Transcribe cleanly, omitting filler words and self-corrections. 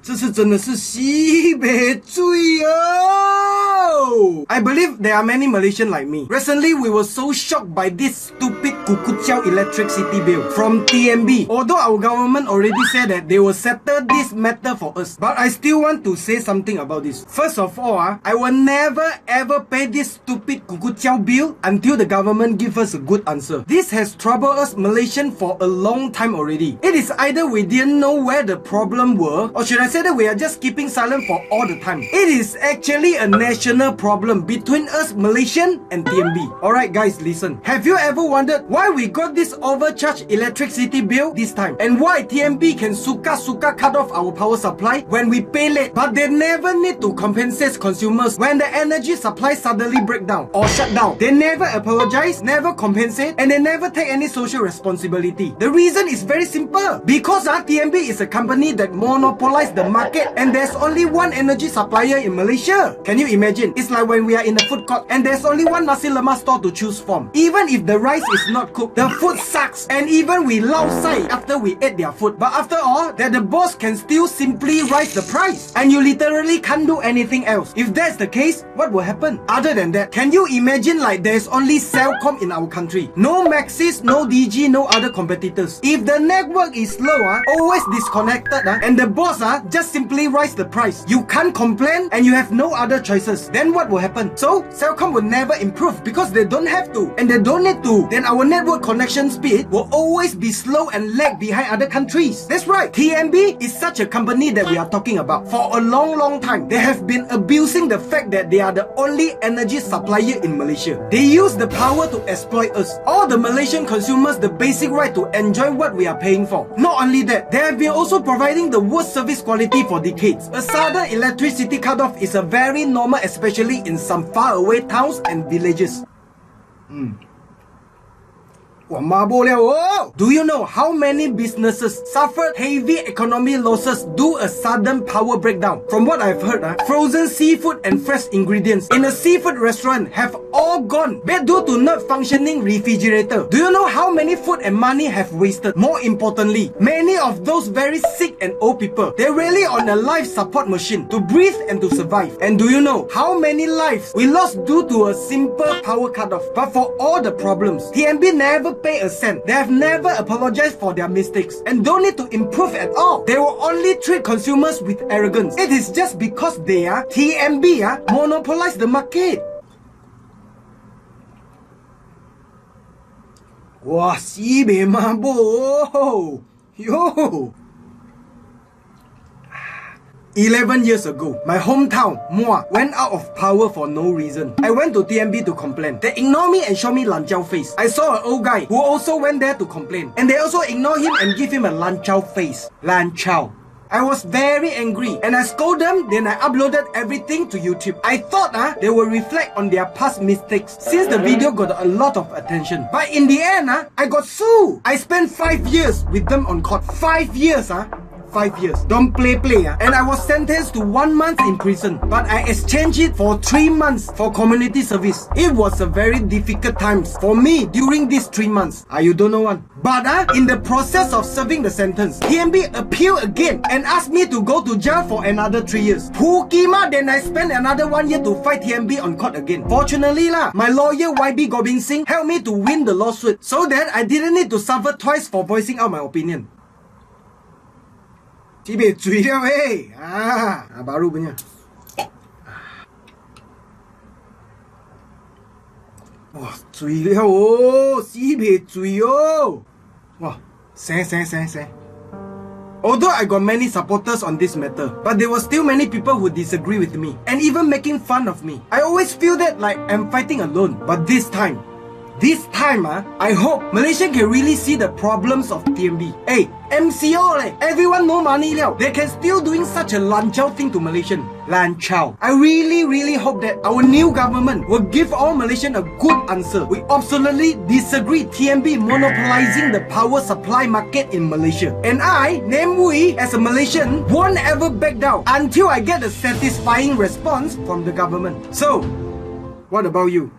这次真的是西北水哦 I believe there are many Malaysians like me. Recently, we were so shocked by this stupid kukujiao electricity bill from TNB. Although our government already said that they will settle this matter for us. But I still want to say something about this. First of all, I will never ever pay this stupid kukujiao bill until the government gives us a good answer. This has troubled us Malaysians for a long time already. It is either we didn't know where the problem were, or should I say that we are just keeping silent for all the time. It is actually a national problem between us Malaysian and TNB. Alright guys, listen. Have you ever wondered why we got this overcharged electricity bill this time? And why TNB can suka cut off our power supply when we pay late, but they never need to compensate consumers when the energy supply suddenly break down or shut down? They never apologize, never compensate, and they never take any social responsibility. The reason is very simple. Because TNB is a company that monopolizes the market and there's only one energy supplier in Malaysia. Can you imagine? It's like when we are in a food court and there's only one nasi lemak store to choose from. Even if the rice is not cooked, the food sucks, and even we lao sai after we ate their food. But after all, that the boss can still simply raise the price and you literally can't do anything else. If that's the case, what will happen? Other than that, can you imagine like there's only Celcom in our country? No Maxis, no DG, no other competitors. If the network is slow, always disconnected, and the boss just simply raise the price, you can't complain and you have no other choices, then what will happen? So Celcom will never improve because they don't have to and they don't need to. Then our network connection speed will always be slow and lag behind other countries. That's right, TNB is such a company that we are talking about. For a long time, they have been abusing the fact that they are the only energy supplier in Malaysia. They use the power to exploit us, all the Malaysian consumers, the basic right to enjoy what we are paying for. Not only that, they have been also providing the worst service quality for decades. A sudden electricity cutoff is a very normal, especially in some faraway towns and villages. Do you know how many businesses suffered heavy economic losses due to a sudden power breakdown? From what I've heard, frozen seafood and fresh ingredients in a seafood restaurant have all gone bad due to not functioning refrigerator. Do you know how many food and money have wasted? More importantly, many of those very sick and old people, they're really on a life support machine to breathe and to survive. And do you know how many lives we lost due to a simple power cutoff? But for all the problems, TNB never pay a cent. They have never apologized for their mistakes and don't need to improve at all. They will only treat consumers with arrogance. It is just because they are TNB monopolize the market. Wow, sibeh mabo. Yo. 11 years ago, my hometown, Muar, went out of power for no reason. I went to TNB to complain. They ignored me and showed me lanjiao face. I saw an old guy who also went there to complain. And they also ignored him and give him a lanjiao face. Lanjiao. I was very angry and I scolded them, then I uploaded everything to YouTube. I thought they will reflect on their past mistakes since the video got a lot of attention. But in the end, I got sued. I spent 5 years with them on court. 5 years, 5 years. Don't play. And I was sentenced to 1 month in prison. But I exchanged it for 3 months for community service. It was a very difficult times for me during these 3 months. You don't know one. But in the process of serving the sentence, TNB appealed again and asked me to go to jail for another 3 years. Pukima, then I spent another 1 year to fight TNB on court again. Fortunately my lawyer YB Gobind Singh helped me to win the lawsuit so that I didn't need to suffer twice for voicing out my opinion. Sibeh cuy dia weh. Baru punya. Wah, cuy dia oh. Sibeh cuy oh. Wah, sen. Although I got many supporters on this matter, but there were still many people who disagree with me and even making fun of me. I always feel that like I'm fighting alone. But this time, I hope Malaysia can really see the problems of TNB. Hey, MCO everyone no money liao. They can still doing such a lanjiao thing to Malaysian. Lanjiao. I really hope that our new government will give all Malaysian a good answer. We absolutely disagree TNB monopolizing the power supply market in Malaysia. And I, Namewee, as a Malaysian, won't ever back down until I get a satisfying response from the government. So, what about you?